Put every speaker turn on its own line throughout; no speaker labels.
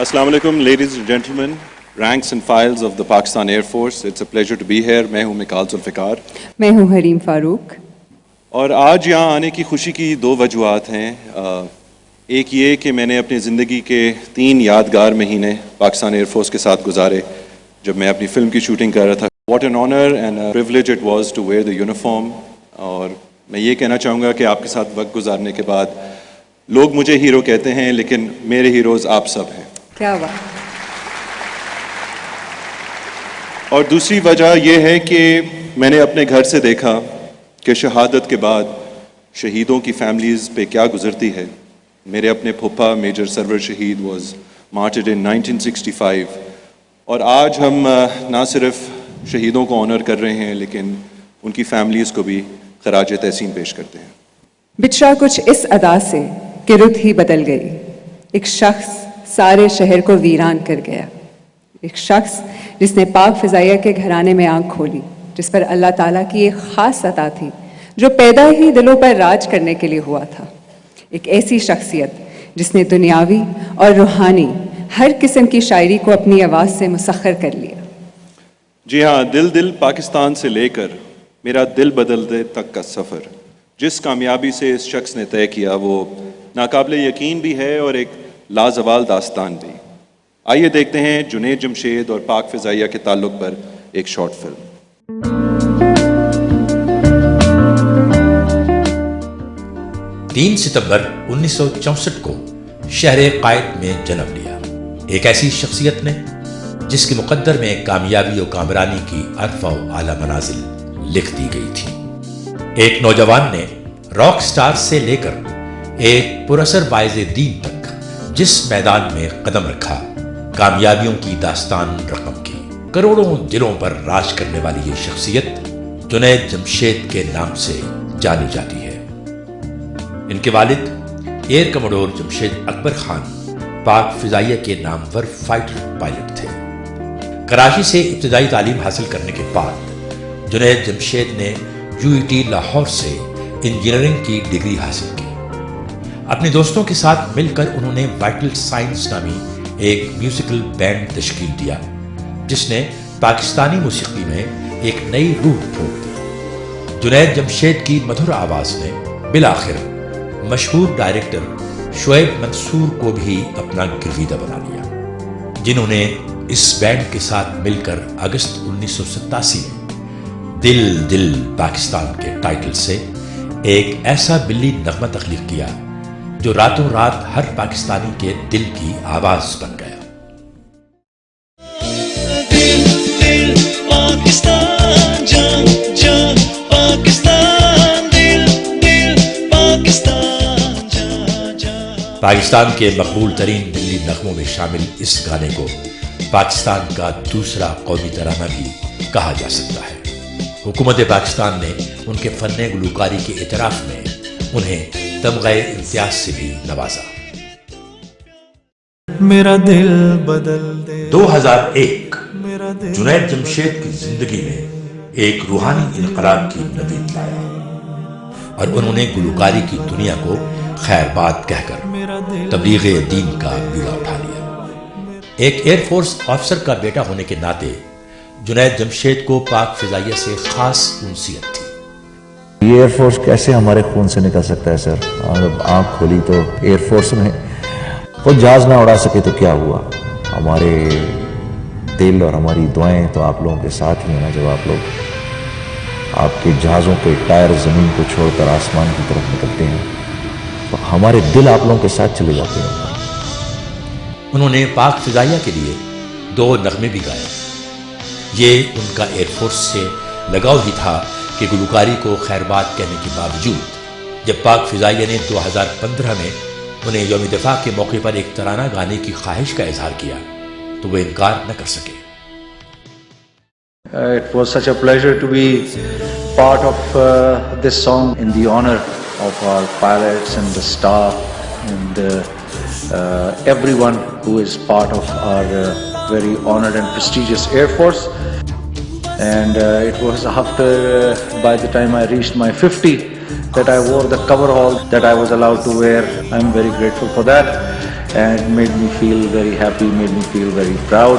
Assalamu alaikum, ladies and gentlemen, ranks and files of the Pakistan Air Force. It's a pleasure to be here. میں ہوں مکال ذوالفقار.
میں ہوں حریم فاروق.
اور آج یہاں آنے کی خوشی کی دو وجوہات ہیں. ایک یہ کہ میں نے اپنی زندگی کے 3 یادگار مہینے پاکستان ایئر فورس کے ساتھ گزارے جب میں اپنی فلم کی شوٹنگ کر رہا تھا. What an honor and a privilege it was to wear the uniform. اور میں یہ کہنا چاہوں گا کہ آپ کے ساتھ وقت گزارنے کے بعد لوگ مجھے ہیرو کہتے ہیں لیکن میرے ہیروز آپ سب ہیں.
کیا بات.
اور دوسری وجہ یہ ہے کہ میں نے اپنے گھر سے دیکھا کہ شہادت کے بعد شہیدوں کی فیملیز پہ کیا گزرتی ہے. میرے اپنے پھپھا میجر سرور شہید واز مارٹرڈ ان 1965. اور آج ہم نہ صرف شہیدوں کو آنر کر رہے ہیں لیکن ان کی فیملیز کو بھی خراج تحسین پیش کرتے ہیں.
بچھڑا کچھ اس ادا سے کہ رت ہی بدل گئی. ایک شخص سارے شہر کو ویران کر گیا. ایک شخص جس نے پاک فضائیہ کے گھرانے میں آنکھ کھولی, جس پر اللہ تعالیٰ کی ایک خاص عطا تھی جو پیدا ہی دلوں پر راج کرنے کے لیے ہوا تھا. ایک ایسی شخصیت جس نے دنیاوی اور روحانی ہر قسم کی شاعری کو اپنی آواز سے مسخر کر لیا.
جی ہاں, دل پاکستان سے لے کر میرا دل بدل دے تک کا سفر جس کامیابی سے اس شخص نے طے کیا وہ ناقابل یقین بھی ہے اور ایک لازوال داستان بھی. آئیے دیکھتے ہیں جنید جمشید اور پاک فضائیہ کے تعلق پر ایک شارٹ فلم.
3 ستمبر 1964 کو شہر قائد میں جنم لیا ایک ایسی شخصیت نے جس کے مقدر میں کامیابی و کامرانی کی عرفہ و اعلیٰ منازل لکھ دی گئی تھی. ایک نوجوان نے راک سٹار سے لے کر ایک پراثر باعث دین تک جس میدان میں قدم رکھا کامیابیوں کی داستان رقم کی. کروڑوں دلوں پر راج کرنے والی یہ شخصیت جنید جمشید کے نام سے جانی جاتی ہے. ان کے والد ایئر کموڈور جمشید اکبر خان پاک فضائیہ کے نامور فائٹر پائلٹ تھے. کراچی سے ابتدائی تعلیم حاصل کرنے کے بعد جنید جمشید نے UET لاہور سے انجینئرنگ کی ڈگری حاصل کی. اپنے دوستوں کے ساتھ مل کر انہوں نے وائٹل سائنس نامی ایک میوزیکل بینڈ تشکیل دیا جس نے پاکستانی موسیقی میں ایک نئی روح پھونک دی. جنید جمشید کی مدھر آواز نے بالآخر مشہور ڈائریکٹر شعیب منصور کو بھی اپنا گرویدہ بنا لیا, جنہوں نے اس بینڈ کے ساتھ مل کر اگست 1987 میں دل پاکستان کے ٹائٹل سے ایک ایسا بلی نغمہ تخلیق کیا جو راتوں رات ہر پاکستانی کے دل کی آواز بن گیا. دل پاکستان جان جان پاکستان دل پاکستان جان جان. پاکستان کے مقبول ترین دلی نغموں میں شامل اس گانے کو پاکستان کا دوسرا قومی ترانہ بھی کہا جا سکتا ہے. حکومت پاکستان نے ان کے فن گلوکاری کے اعتراف میں انہیں تمغہ امتیاز سے بھی نوازا. میرا دل بدل دے. 2001 جنید جمشید کی زندگی میں ایک روحانی انقلاب کی نوید لایا اور انہوں نے گلوکاری کی دنیا کو خیر بات کہہ کر تبلیغ دین کا بیڑا اٹھا لیا. ایک ایئر فورس آفیسر کا بیٹا ہونے کے ناطے جنید جمشید کو پاک فضائیہ سے خاص انسیت تھی.
یہ ایئر فورس کیسے ہمارے خون سے نکل سکتا ہے سر؟ جب آنکھ کھولی تو ایئر فورس میں خود جہاز نہ اڑا سکے تو کیا ہوا. ہمارے دل اور ہماری دعائیں تو آپ لوگوں کے ساتھ ہی ہیں نا. جب آپ لوگ آپ کے جہازوں کے ٹائر زمین کو چھوڑ کر آسمان کی طرف نکلتے ہیں تو ہمارے دل آپ لوگوں کے ساتھ چلے جاتے ہیں.
انہوں نے پاک فضائیہ کے لیے 2 نغمے بھی گائے. یہ ان کا ایئر فورس سے لگاؤ ہی تھا کہ گلوکاری کو خیر بات کہنے کے باوجود جب پاک فضائیہ نے 2015 میں انہیں یوم دفاع کے موقع پر ایک ترانہ گانے کی خواہش کا اظہار کیا تو وہ انکار نہ کر سکے.
It was such a pleasure to be part of this song in the honor of our pilots and the staff and everyone who is part of our very honored and prestigious Air Force. And it was after, by the time I reached my 50, that I wore the coverall that I was allowed to wear. I'm very grateful for that, and it made me feel very happy, made me feel very proud.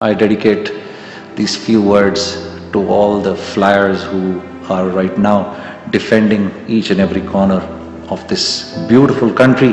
I dedicate these few words to all the flyers who are right now defending each and every corner of this beautiful country,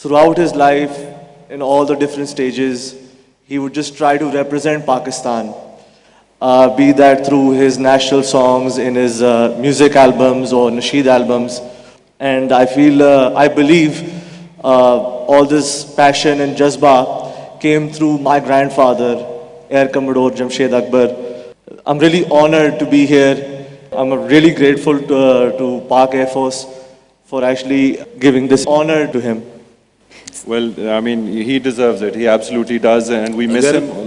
throughout his life. In all the different stages, he would just try to represent Pakistan, be that through his national songs in his music albums or nasheed albums. And I feel, I believe all this passion and jazba came through my grandfather, Air Commodore Jamshed Akbar. I'm really honored to be here. I'm really grateful to Pak Air Force for actually giving this honor to him.
Well, I mean, he deserves it. He absolutely does, and we miss him.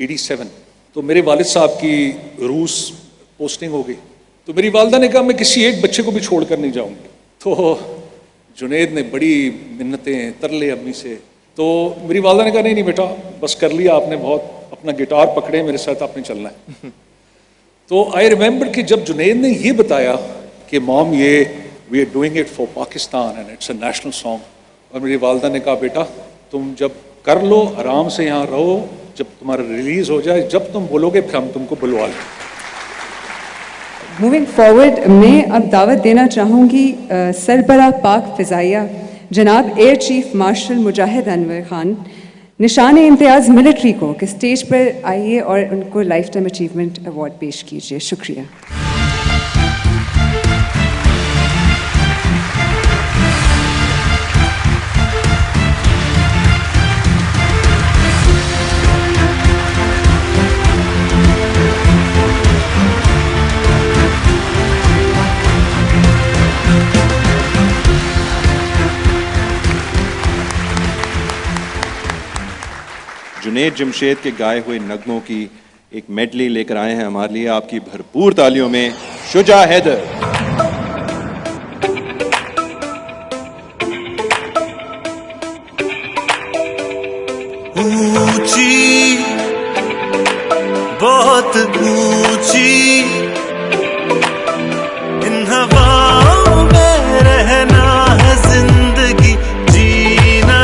87, تو میرے والد صاحب کی روس posting ہو گئی. تو میری والدہ نے کہا میں کسی ایک بچے کو بھی چھوڑ کر نہیں جاؤں گی. تو جنید نے بڑی منتیں ترلے امی سے. تو میری والدہ نے کہا نہیں بیٹا بس کر لیا آپ نے بہت, اپنا گٹار پکڑے میرے ساتھ آپ نے چلنا ہے. تو آئی ریمبر کہ جب جنید نے یہ بتایا کہ موم یہ we are doing it for Pakistan and it's a national song, اور میری والدہ نے کہا بیٹا تم جب کر لو آرام سے یہاں رہو, جب تمہارا ریلیز ہو جائے جب تم بولو گے پھر ہم تم کو بلوا لیں.
موونگ فارورڈ میں اب دعوت دینا چاہوں گی سربراہ پاک فضائیہ جناب ایئر چیف مارشل مجاہد انور خان نشان امتیاز ملٹری کو کہ اسٹیج پر آئیے اور ان کو لائف ٹائم اچیومنٹ ایوارڈ پیش کیجیے. شکریہ.
جنید جمشید کے گائے ہوئے نغموں کی ایک میڈلی لے کر آئے ہیں ہمارے لیے. آپ کی بھرپور تالیوں میں شجاع حیدر.
اونچی بہت اونچی ان ہواؤں میں رہنا ہے زندگی جینا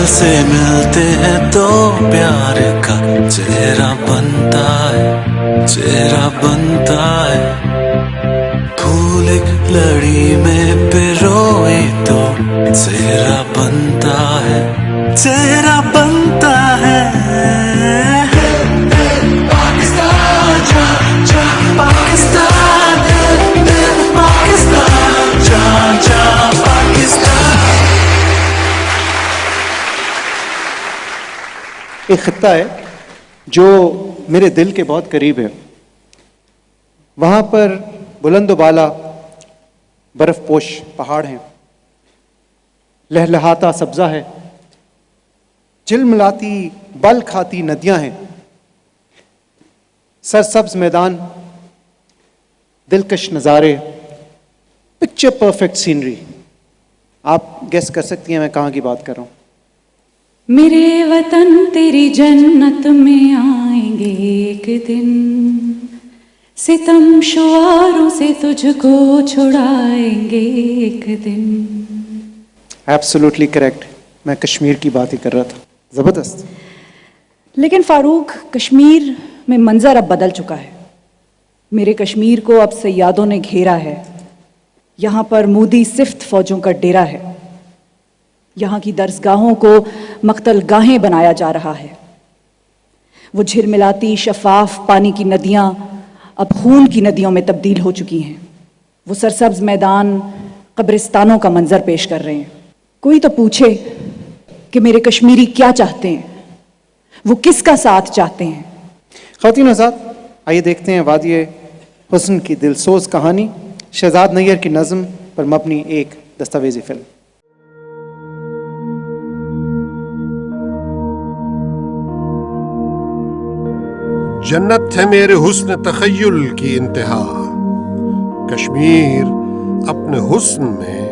سے ملتے ہیں تو پیار کا چہرہ بنتا ہے, چہرہ بنتا ہے. پھول ایک لڑی میں پروئے تو چہرہ بنتا ہے, چہرہ بنتا ہے. پاکستان جا جا پاکستان دل دل پاکستان جا جا پاکستان.
ایک خطہ ہے جو میرے دل کے بہت قریب ہے. وہاں پر بلند و بالا برف پوش پہاڑ ہیں, لہلہاتا سبزہ ہے, جلملاتی بل کھاتی ندیاں ہیں, سرسبز میدان, دلکش نظارے, پکچر پرفیکٹ سینری. آپ گیس کر سکتی ہیں میں کہاں کی بات کر رہا ہوں.
میرے وطن تیری جنت میں آئیں گے ایک دن, ستم شعاروں سے تجھ کو چھڑائیں گے ایک دن.
Absolutely correct. میں کشمیر کی بات ہی کر رہا تھا. زبردست.
لیکن فاروق, کشمیر میں منظر اب بدل چکا ہے.
میرے کشمیر کو اب سیادوں نے گھیرا ہے، یہاں پر مودی صفت فوجوں کا ڈیرا ہے، یہاں کی درسگاہوں کو مقتل گاہیں بنایا جا رہا ہے، وہ جھلملاتی شفاف پانی کی ندیاں اب خون کی ندیوں میں تبدیل ہو چکی ہیں، وہ سرسبز میدان قبرستانوں کا منظر پیش کر رہے ہیں۔ کوئی تو پوچھے کہ میرے کشمیری کیا چاہتے ہیں، وہ کس کا ساتھ چاہتے ہیں۔
خواتین حضرات، آئیے دیکھتے ہیں وادی حسن کی دلسوز کہانی، شہزاد نیّر کی نظم پر مبنی ایک دستاویزی فلم۔
جنت ہے میرے حسن تخیل کی انتہا، کشمیر اپنے حسن میں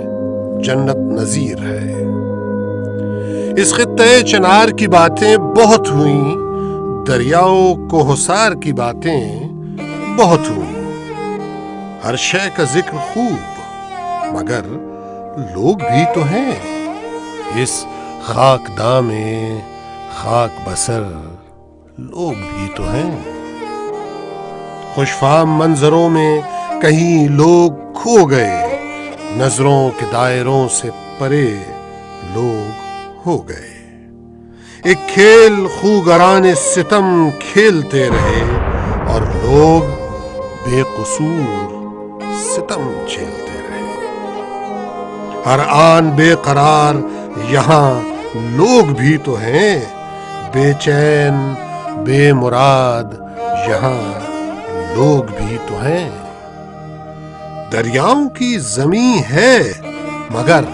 جنت نظیر ہے۔ اس خطے چنار کی باتیں بہت ہوئیں، دریاؤں کو حصار کی باتیں بہت ہوئیں، ہر شے کا ذکر خوب مگر لوگ بھی تو ہیں، اس خاک داں میں خاک بسر لوگ بھی تو ہیں۔ خوشفام منظروں میں کہیں لوگ کھو گئے، نظروں کے دائروں سے پرے لوگ ہو گئے، ایک کھیل خوگران ستم کھیلتے رہے اور لوگ بے قصور ستم جھیلتے رہے، ہر آن بے قرار یہاں لوگ بھی تو ہیں، بے چین بے مراد یہاں لوگ بھی تو ہیں، دریاؤں کی زمین ہے مگر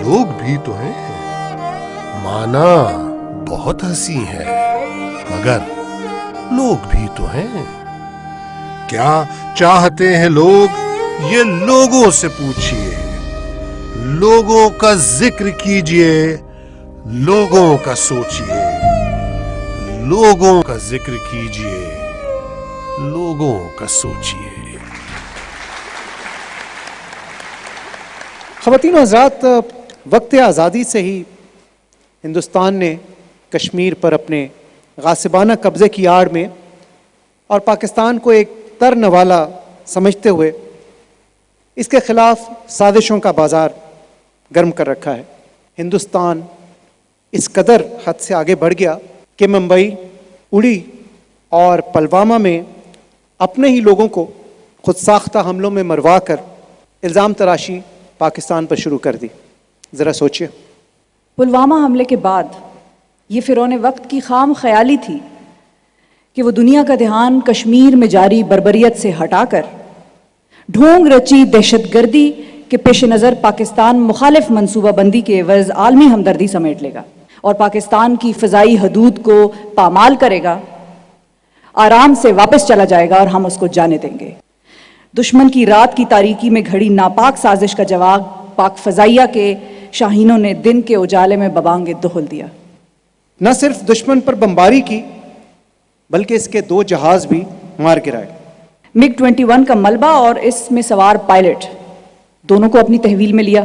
لوگ بھی تو ہیں، مانا بہت ہنسی ہے مگر لوگ بھی تو ہیں، کیا چاہتے ہیں لوگ یہ لوگوں سے پوچھئے، لوگوں کا ذکر کیجئے، لوگوں کا سوچئے، لوگوں کا ذکر کیجئے، لوگوں کا سوچئے۔
خواتین و حضرات، وقت آزادی سے ہی ہندوستان نے کشمیر پر اپنے غاصبانہ قبضے کی آڑ میں اور پاکستان کو ایک ترنوالا سمجھتے ہوئے اس کے خلاف سازشوں کا بازار گرم کر رکھا ہے۔ ہندوستان اس قدر حد سے آگے بڑھ گیا کہ ممبئی، اڑی اور پلوامہ میں اپنے ہی لوگوں کو خود ساختہ حملوں میں مروا کر الزام تراشی پاکستان پر شروع کر دی۔ ذرا سوچئے۔
پلوامہ حملے کے بعد یہ فرعون وقت کی خام خیالی تھی کہ وہ دنیا کا دھیان کشمیر میں جاری بربریت سے ہٹا کر ڈھونگ رچی دہشت گردی کے پیش نظر پاکستان مخالف منصوبہ بندی کے عوض عالمی ہمدردی سمیٹ لے گا اور پاکستان کی فضائی حدود کو پامال کرے گا، آرام سے واپس چلا جائے گا اور ہم اس کو جانے دیں گے۔ دشمن کی رات کی تاریکی میں گھڑی ناپاک سازش کا جواب پاک فضائیہ کے شاہینوں نے دن کے اجالے میں ببانگ دہل دیا۔
نہ صرف دشمن پر بمباری کی بلکہ اس کے 2 جہاز بھی مار گرائے۔
MiG 21 کا ملبہ اور اس میں سوار پائلٹ دونوں کو اپنی تحویل میں لیا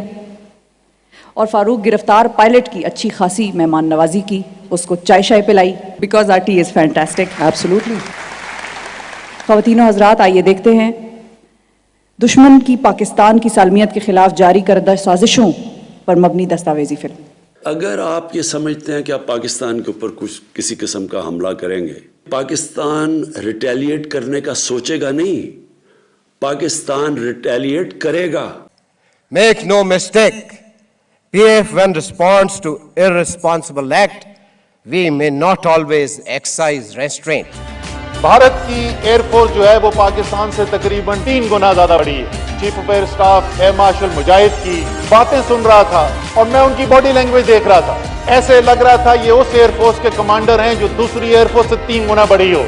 اور فاروق گرفتار پائلٹ کی اچھی خاصی مہمان نوازی کی، اس کو چائے شائے پلائی، because RT is fantastic.
Absolutely.
خواتین و حضرات، آئیے دیکھتے ہیں دشمن کی پاکستان کی سالمیت کے خلاف جاری کردہ سازشوں پر مبنی دستاویزی فلم۔
اگر آپ یہ سمجھتے ہیں کہ آپ پاکستان کے اوپر کچھ کسی قسم کا حملہ کریں گے، پاکستان ریٹیلیٹ کرنے کا سوچے گا نہیں، پاکستان ریٹیلیٹ کرے گا۔
Make no mistake, PF when responds to irresponsible act, we may not always exercise restraint.
Bharat کی ایئر فورس جو ہے وہ پاکستان سے تقریباً 3 گنا زیادہ بڑی ہے۔ Chief of air staff air marshal Mujahid کی باتیں سن رہا تھا اور میں ان کی باڈی لینگویج دیکھ رہا تھا، ایسے لگ رہا تھا یہ اس ایئر فورس کے کمانڈر ہیں جو دوسری ایئر فورس سے 3 گنا بڑی ہو۔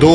2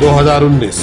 2019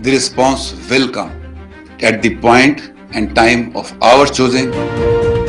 The response will come at the point and time of our choosing.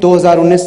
2019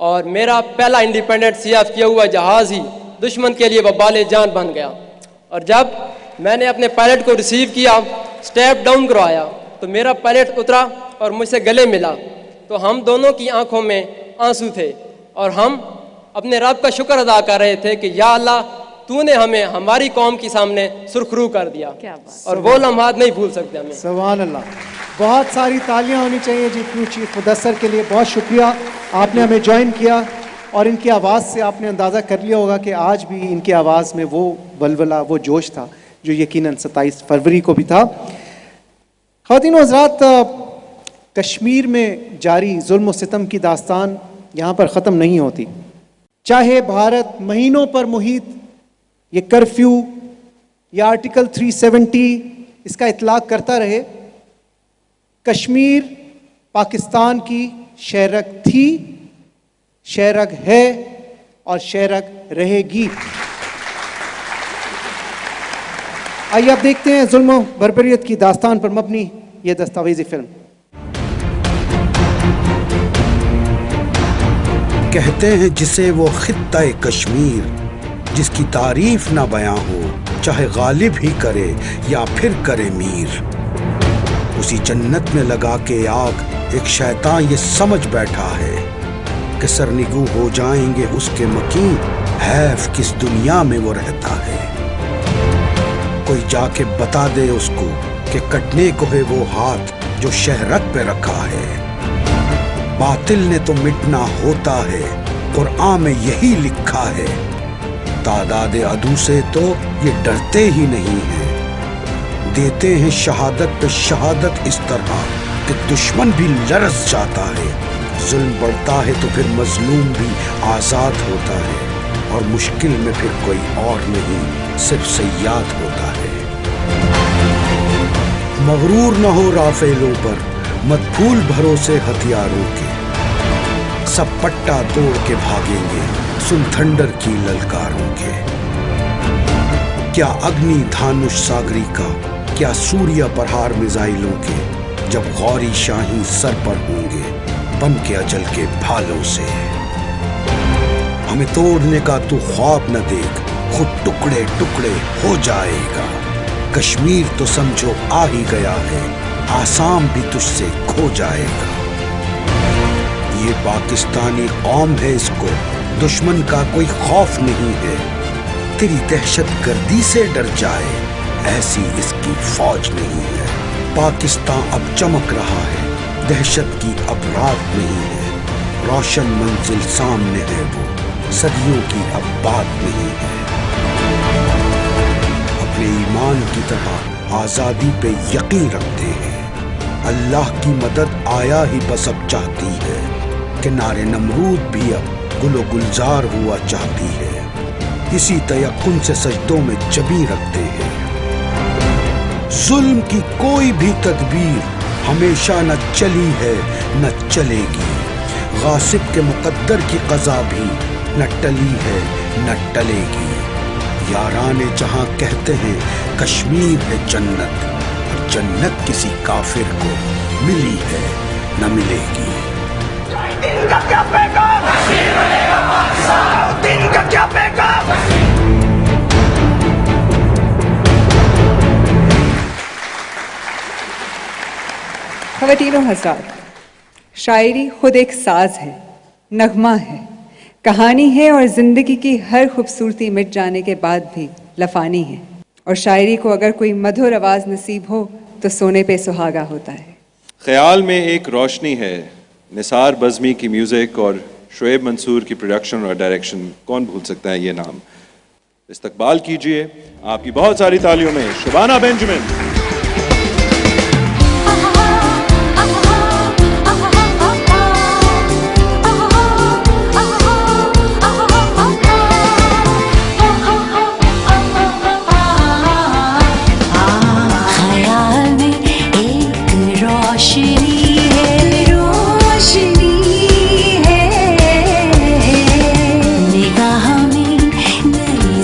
اور میرا پہلا انڈیپینڈنٹ CF کیا ہوا جہاز ہی دشمن کے لیے وبال جان بن گیا. اور جب میں نے اپنے پائلٹ کو ریسیو کیا, اسٹیپ ڈاؤن کروایا, تو میرا پائلٹ اترا اور مجھ سے گلے ملا. تو ہم دونوں کی آنکھوں میں آنسو تھے اور ہم اپنے رب کا شکر ادا کر رہے تھے کہ یا اللہ تو نے ہمیں ہماری قوم کے سامنے سرخرو کر دیا, اور وہ لمحات نہیں بھول سکتے ہمیں.
سبحان اللہ. بہت ساری تالیاں ہونی چاہیے جی کیو چیف مدثر کے لیے. بہت شکریہ, آپ نے ہمیں جوائن کیا, اور ان کی آواز سے آپ نے اندازہ کر لیا ہوگا کہ آج بھی ان کی آواز میں وہ ولولہ, وہ جوش تھا جو یقیناً 27 فروری کو بھی تھا. خواتین و حضرات, کشمیر میں جاری ظلم و ستم کی داستان یہاں پر ختم نہیں ہوتی. چاہے بھارت مہینوں پر محیط یہ کرفیو یا آرٹیکل 370 اس کا اطلاق کرتا رہے, کشمیر پاکستان کی شہرگ تھی, شہرگ ہے اور شہرگ رہے گی. آئیے اب دیکھتے ہیں ظلم و بربریت کی داستان پر مبنی یہ دستاویزی فلم.
کہتے ہیں جسے وہ خطہ کشمیر جس کی تعریف نہ بیاں ہو, چاہے غالب ہی کرے یا پھر کرے میر. اسی جنت میں لگا کے آگ ایک شیطان یہ سمجھ بیٹھا ہے کہ سرنگو ہو جائیں گے اس کے مکین, حیف کس دنیا میں وہ رہتا ہے. کوئی جا کے بتا دے اس کو کہ کٹنے کو ہے وہ ہاتھ جو شہرت پہ رکھا ہے. باطل نے تو مٹنا ہوتا ہے, قرآن میں یہی لکھا ہے. تعداد عدو سے تو یہ ڈرتے ہی نہیں ہیں, دیتے ہیں شہادت پہ شہادت اس طرح کہ دشمن بھی لرز جاتا ہے. ظلم بڑھتا ہے تو پھر مظلوم بھی آزاد ہوتا ہے, اور مشکل میں پھر کوئی اور نہیں صرف صیاد ہوتا ہے. مغرور نہ ہو رافیلوں پر, مت بھول بھروسے ہتھیاروں کے. سب پٹا توڑ کے بھاگیں گے سن تھنڈر کی للکاروں کے. کیا اگنی دھانش ساگری کا, کیا سوریہ پرہار میزائلوں کے, جب غوری شاہی سر پر ہوں گے بن کے اجل کے بھالوں سے. ہمیں توڑنے کا تو خواب نہ دیکھ, خود ٹکڑے ٹکڑے ہو جائے گا. کشمیر تو سمجھو آ ہی گیا ہے, آسام بھی تجھ سے کھو جائے گا. یہ پاکستانی قوم ہے, اس کو دشمن کا کوئی خوف نہیں ہے. تیری دہشت گردی سے ڈر جائے ایسی اس کی فوج نہیں ہے. پاکستان اب چمک رہا ہے, دہشت کی اب رات نہیں ہے. روشن منزل سامنے ہے, وہ صدیوں کی اب بات نہیں ہے. اپنے ایمان کی طرح آزادی پہ یقین رکھتے ہیں. اللہ کی مدد آیا ہی بس اب چاہتی ہے کہ نارے نمرود بھی اب گل و گلزار ہوا چاہتی ہے. اسی تیقن سے سجدوں میں جبیں رکھتے ہیں. ظلم کی کوئی بھی تدبیر ہمیشہ نہ چلی ہے نہ چلے گی. غاصب کے مقدر کی قضا بھی نہ ٹلی ہے نہ ٹلے گی. یاران جہاں کہتے ہیں کشمیر ہے جنت, اور جنت کسی کافر کو ملی ہے نہ ملے گی. دل کا کیا پیغام, دل کا کیا پیغام.
خواتین و حضرات, شاعری خود ایک ساز ہے, نغمہ ہے, کہانی ہے, اور زندگی کی ہر خوبصورتی مٹ جانے کے بعد بھی لفانی ہے. اور شاعری کو اگر کوئی مدھر آواز نصیب ہو تو سونے پہ سہاگا ہوتا ہے.
خیال میں ایک روشنی ہے, نثار بزمی کی میوزک اور شعیب منصور کی پروڈکشن اور ڈائریکشن, کون بھول سکتا ہے یہ نام. استقبال کیجئے آپ کی بہت ساری تالیوں میں شبانہ بینجمن.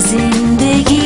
زندگی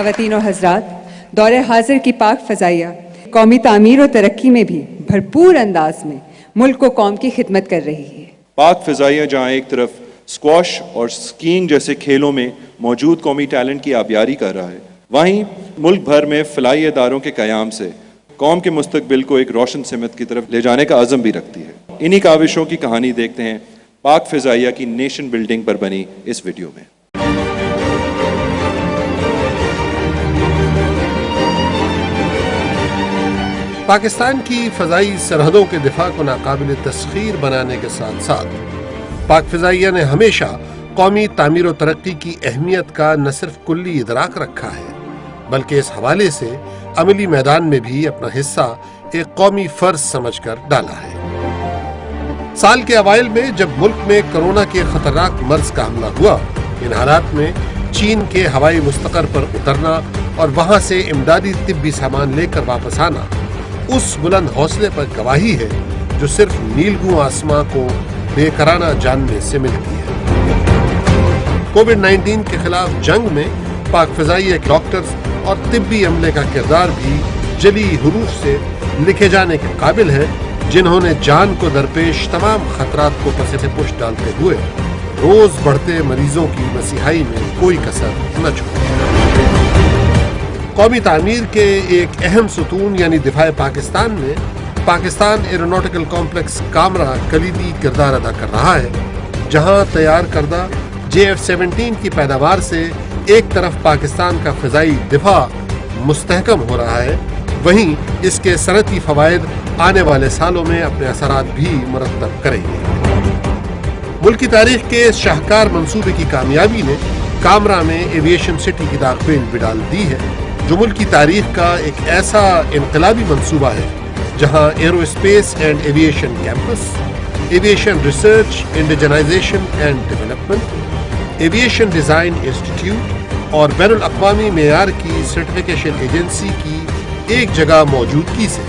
خواتین و حضرات، دور حاضر کی پاک فضائیہ قومی تعمیر و ترقی میں بھی بھرپور انداز میں ملک و قوم کی خدمت کر رہی ہے۔
پاک فضائیہ جہاں ایک طرف اسکواش اور اسکینگ جیسے کھیلوں میں موجود قومی ٹیلنٹ کی آبیاری کر رہا ہے، وہیں ملک بھر میں فلاحی اداروں کے قیام سے قوم کے مستقبل کو ایک روشن سمت کی طرف لے جانے کا عزم بھی رکھتی ہے۔ انہی کاوشوں کی کہانی دیکھتے ہیں پاک فضائیہ کی نیشن بلڈنگ پر بنی اس ویڈیو میں۔
پاکستان کی فضائی سرحدوں کے دفاع کو ناقابل تسخیر بنانے کے ساتھ ساتھ پاک فضائیہ نے ہمیشہ قومی تعمیر و ترقی کی اہمیت کا نہ صرف کلی ادراک رکھا ہے بلکہ اس حوالے سے عملی میدان میں بھی اپنا حصہ ایک قومی فرض سمجھ کر ڈالا ہے۔ سال کے اوائل میں جب ملک میں کرونا کے خطرناک مرض کا حملہ ہوا، ان حالات میں چین کے ہوائی مستقر پر اترنا اور وہاں سے امدادی طبی سامان لے کر واپس آنا اس بلند حوصلے پر گواہی ہے جو صرف نیلگوں آسماں کو بے کرانہ جاننے سے ملتی ہے۔ کووڈ-19 کے خلاف جنگ میں پاک فضائیہ ڈاکٹرز اور طبی عملے کا کردار بھی جلی حروف سے لکھے جانے کے قابل ہے، جنہوں نے جان کو درپیش تمام خطرات کو پس پش ڈالتے ہوئے روز بڑھتے مریضوں کی مسیحائی میں کوئی کسر نہ چھوڑی۔ قومی تعمیر کے ایک اہم ستون یعنی دفاع پاکستان میں پاکستان ایروناٹیکل کمپلیکس کامرا کلیدی کردار ادا کر رہا ہے، جہاں تیار کردہ JF-17 کی پیداوار سے ایک طرف پاکستان کا فضائی دفاع مستحکم ہو رہا ہے، وہیں اس کے صنعتی فوائد آنے والے سالوں میں اپنے اثرات بھی مرتب کریں گے۔ ملک کی تاریخ کے اس شاہکار منصوبے کی کامیابی نے کامرا میں ایویشن سٹی کی داغ بھی ڈال دی ہے، جو ملک کی تاریخ کا ایک ایسا انقلابی منصوبہ ہے جہاں aerospace and aviation campus, aviation research indigenization and development, aviation design institute اور بین الاقوامی معیار کی سرٹیفکیشن ایجنسی کی ایک جگہ موجودگی سے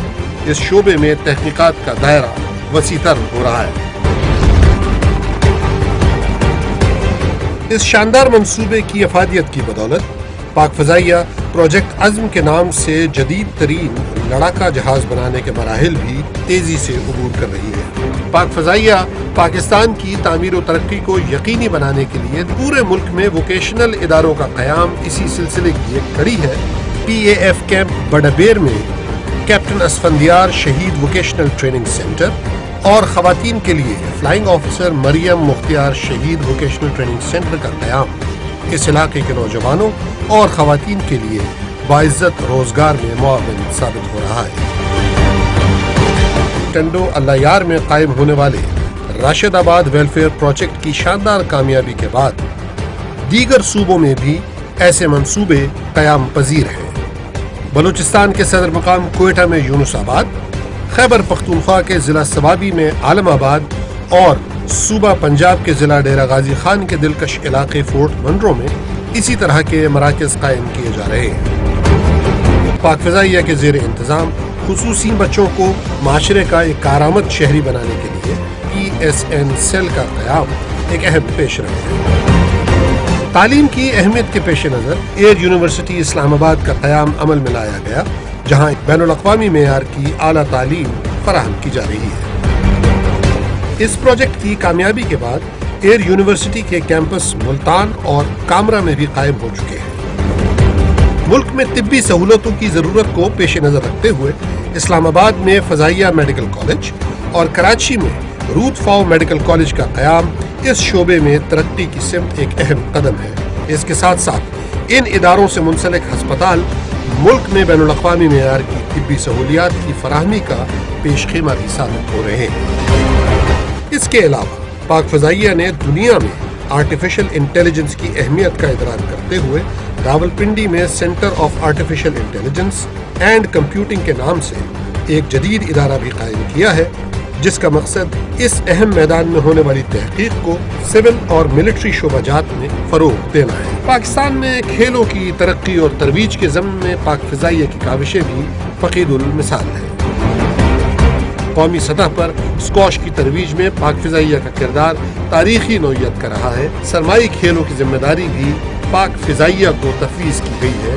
اس شعبے میں تحقیقات کا دائرہ وسیع تر ہو رہا ہے۔ اس شاندار منصوبے کی افادیت کی بدولت پاک فضائیہ پروجیکٹ عزم کے نام سے جدید ترین لڑاکا جہاز بنانے کے مراحل بھی تیزی سے عبور کر رہی ہے۔ پاک فضائیہ پاکستان کی تعمیر و ترقی کو یقینی بنانے کے لیے پورے ملک میں ووکیشنل اداروں کا قیام اسی سلسلے کی ایک کڑی ہے۔ PAF کیمپ بڑبیر میں کیپٹن اسفندیار شہید ووکیشنل ٹریننگ سینٹر اور خواتین کے لیے فلائنگ آفیسر مریم مختار شہید ووکیشنل ٹریننگ سینٹر کا قیام اس علاقے کے نوجوانوں اور خواتین کے لیے باعزت روزگار میں معاون ثابت ہو رہا ہے۔ ٹنڈو اللہ یار میں قائم ہونے والے راشد آباد ویلفیئر پروجیکٹ کی شاندار کامیابی کے بعد دیگر صوبوں میں بھی ایسے منصوبے قیام پذیر ہیں۔ بلوچستان کے صدر مقام کوئٹہ میں یونس آباد، خیبر پختونخوا کے ضلع سوابی میں عالم آباد اور صوبہ پنجاب کے ضلع ڈیرہ غازی خان کے دلکش علاقے فورٹ منرو میں اسی طرح کے مراکز قائم کیے جا رہے ہیں۔ پاک فضائیہ کے زیر انتظام خصوصی بچوں کو معاشرے کا ایک کارآمد شہری بنانے کے لیے PSN سیل کا قیام ایک اہم پیش رفت ہے۔ تعلیم کی اہمیت کے پیش نظر ایئر یونیورسٹی اسلام آباد کا قیام عمل میں لایا گیا، جہاں ایک بین الاقوامی معیار کی اعلیٰ تعلیم فراہم کی جا رہی ہے۔ اس پروجیکٹ کی کامیابی کے بعد ایئر یونیورسٹی کے کیمپس ملتان اور کامرا میں بھی قائم ہو چکے ہیں۔ ملک میں طبی سہولتوں کی ضرورت کو پیش نظر رکھتے ہوئے اسلام آباد میں فضائیہ میڈیکل کالج اور کراچی میں روت فاؤ میڈیکل کالج کا قیام اس شعبے میں ترقی کی سمت ایک اہم قدم ہے۔ اس کے ساتھ ساتھ ان اداروں سے منسلک ہسپتال ملک میں بین الاقوامی معیار کی طبی سہولیات کی فراہمی کا پیش خیمہ بھی ثابت ہو رہے ہیں۔ اس کے علاوہ پاک فضائیہ نے دنیا میں آرٹیفیشل انٹیلیجنس کی اہمیت کا ادراک کرتے ہوئے راولپنڈی میں centre of artificial intelligence and computing کے نام سے ایک جدید ادارہ بھی قائم کیا ہے، جس کا مقصد اس اہم میدان میں ہونے والی تحقیق کو سول اور ملٹری شعبہ جات میں فروغ دینا ہے۔ پاکستان میں کھیلوں کی ترقی اور ترویج کے ضمن میں پاک فضائیہ کی کاوشیں بھی فقید المثال ہیں۔ قومی سطح پر اسکواش کی ترویج میں پاک فضائیہ کا کردار تاریخی نوعیت کا رہا ہے۔ سرمائی کھیلوں کی ذمہ داری بھی پاک فضائیہ کو تفویض کی گئی ہے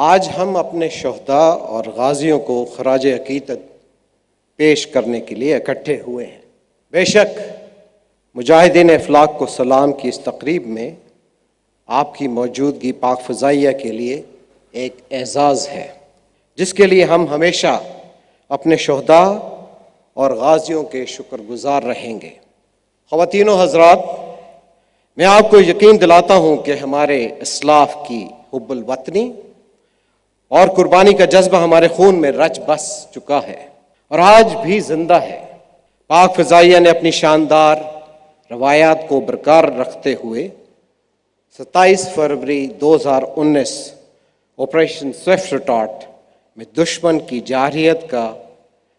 آج ہم اپنے شہداء اور غازیوں کو خراج عقیدت پیش کرنے کے لیے اکٹھے ہوئے ہیں۔ بے شک مجاہدین افلاک کو سلام کی اس تقریب میں آپ کی موجودگی پاک فضائیہ کے لیے ایک اعزاز ہے، جس کے لیے ہم ہمیشہ اپنے شہداء اور غازیوں کے شکر گزار رہیں گے۔ خواتین و حضرات، میں آپ کو یقین دلاتا ہوں کہ ہمارے اسلاف کی حب الوطنی اور قربانی کا جذبہ ہمارے خون میں رچ بس چکا ہے اور آج بھی زندہ ہے۔ پاک فضائیہ نے اپنی شاندار روایات کو برقرار رکھتے ہوئے 27 فروری 2019 آپریشن سوئفٹ ریٹارٹ میں دشمن کی جارحیت کا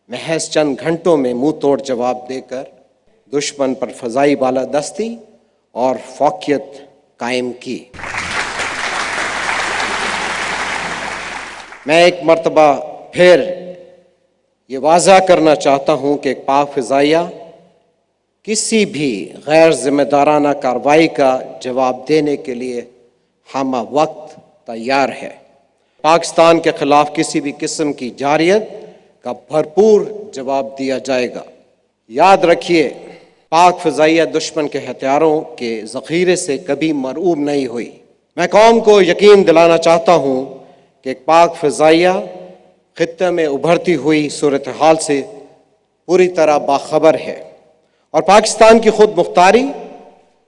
محض چند گھنٹوں میں منہ توڑ جواب دے کر دشمن پر فضائی بالادستی اور فوقیت قائم کی۔ میں ایک مرتبہ پھر یہ واضح کرنا چاہتا ہوں کہ پاک فضائیہ کسی بھی غیر ذمہ دارانہ کارروائی کا جواب دینے کے لیے ہم وقت تیار ہے۔ پاکستان کے خلاف کسی بھی قسم کی جارحیت کا بھرپور جواب دیا جائے گا۔ یاد رکھیے، پاک فضائیہ دشمن کے ہتھیاروں کے ذخیرے سے کبھی مرعوب نہیں ہوئی۔ میں قوم کو یقین دلانا چاہتا ہوں کہ پاک فضائیہ خطے میں ابھرتی ہوئی صورتحال سے پوری طرح باخبر ہے اور پاکستان کی خود مختاری،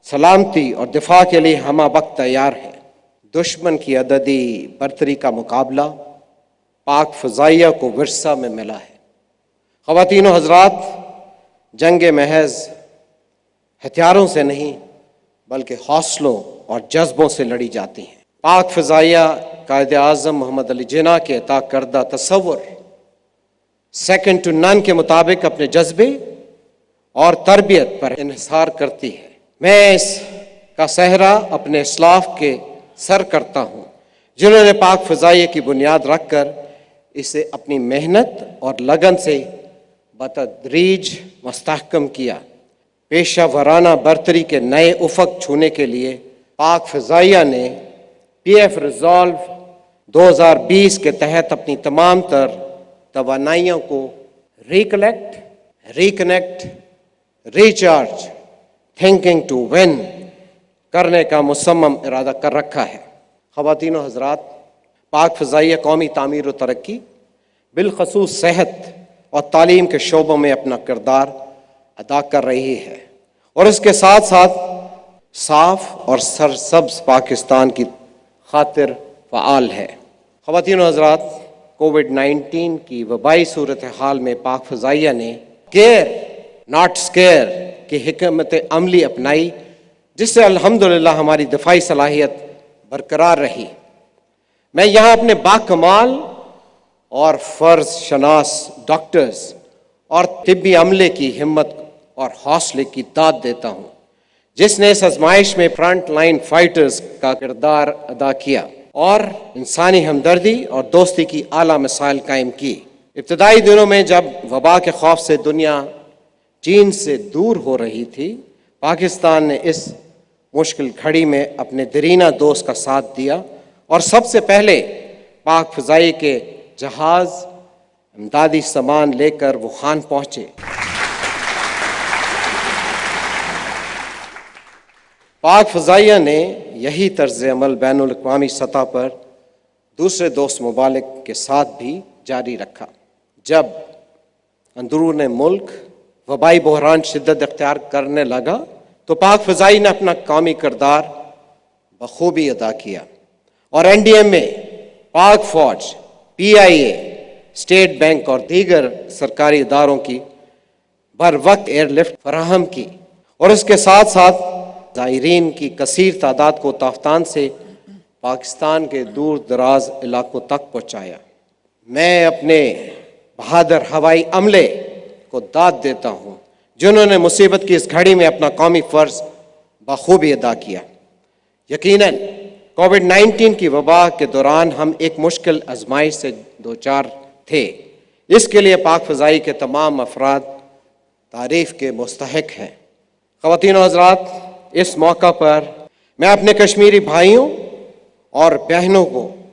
سلامتی اور دفاع کے لیے ہمہ وقت تیار ہے۔ دشمن کی عددی برتری کا مقابلہ پاک فضائیہ کو ورثہ میں ملا ہے۔ خواتین و حضرات، جنگ محض ہتھیاروں سے نہیں بلکہ حوصلوں اور جذبوں سے لڑی جاتی ہیں۔ پاک فضائیہ قائد اعظم محمد علی جناح کے عطا کردہ تصور سیکنڈ ٹو نن کے مطابق اپنے جذبے اور تربیت پر انحصار کرتی ہے۔ میں اس کا صحرا اپنے اسلاف کے سر کرتا ہوں، جنہوں نے پاک فضائیہ کی بنیاد رکھ کر اسے اپنی محنت اور لگن سے بتدریج مستحکم کیا۔ پیشہ ورانہ برتری کے نئے افق چھونے کے لیے پاک فضائیہ نے پی ایف ریزالو 2020 کے تحت اپنی تمام تر توانائیوں کو recollect, reconnect, recharge, thinking to win کرنے کا مصمم ارادہ کر رکھا ہے۔ خواتین و حضرات، پاک فضائیہ قومی تعمیر و ترقی، بالخصوص صحت اور تعلیم کے شعبوں میں اپنا کردار ادا کر رہی ہے اور اس کے ساتھ ساتھ صاف اور سرسبز پاکستان کی خاطر فعال ہے۔ خواتین و حضرات، کووڈ-19 کی وبائی صورتحال میں پاک فضائیہ نے کیئر ناٹ سکیئر کی حکمت عملی اپنائی، جس سے الحمدللہ ہماری دفاعی صلاحیت برقرار رہی۔ میں یہاں اپنے باکمال اور فرض شناس ڈاکٹرز اور طبی عملے کی ہمت اور حوصلے کی داد دیتا ہوں، جس نے اس آزمائش میں فرنٹ لائن فائٹرز کا کردار ادا کیا اور انسانی ہمدردی اور دوستی کی اعلیٰ مثال قائم کی۔ ابتدائی دنوں میں جب وبا کے خوف سے دنیا چین سے دور ہو رہی تھی، پاکستان نے اس مشکل گھڑی میں اپنے دیرینہ دوست کا ساتھ دیا اور سب سے پہلے پاک فضائیہ کے جہاز امدادی سامان لے کر ووہان پہنچے۔ پاک فضائیہ نے یہی طرز عمل بین الاقوامی سطح پر دوسرے دوست ممالک کے ساتھ بھی جاری رکھا۔ جب اندرون ملک وبائی بحران شدت اختیار کرنے لگا تو پاک فضائیہ نے اپنا قومی کردار بخوبی ادا کیا اور این ڈی ایم میں پاک فوج، پی آئی اے، اسٹیٹ بینک اور دیگر سرکاری اداروں کی بر وقت ایئر لفٹ فراہم کی اور اس کے ساتھ ساتھ زائرین کی کثیر تعداد کو تافتان سے پاکستان کے دور دراز علاقوں تک پہنچایا۔ میں اپنے بہادر ہوائی عملے کو داد دیتا ہوں، جنہوں نے مصیبت کی اس گھڑی میں اپنا قومی فرض بخوبی ادا کیا۔ یقیناً کووڈ-19 کی وبا کے دوران ہم ایک مشکل آزمائش سے دوچار تھے۔ اس کے لیے پاک فضائیہ کے تمام افراد تعریف کے مستحق ہیں۔ خواتین و حضرات، اس موقع پر میں اپنے کشمیری بھائیوں اور بہنوں کو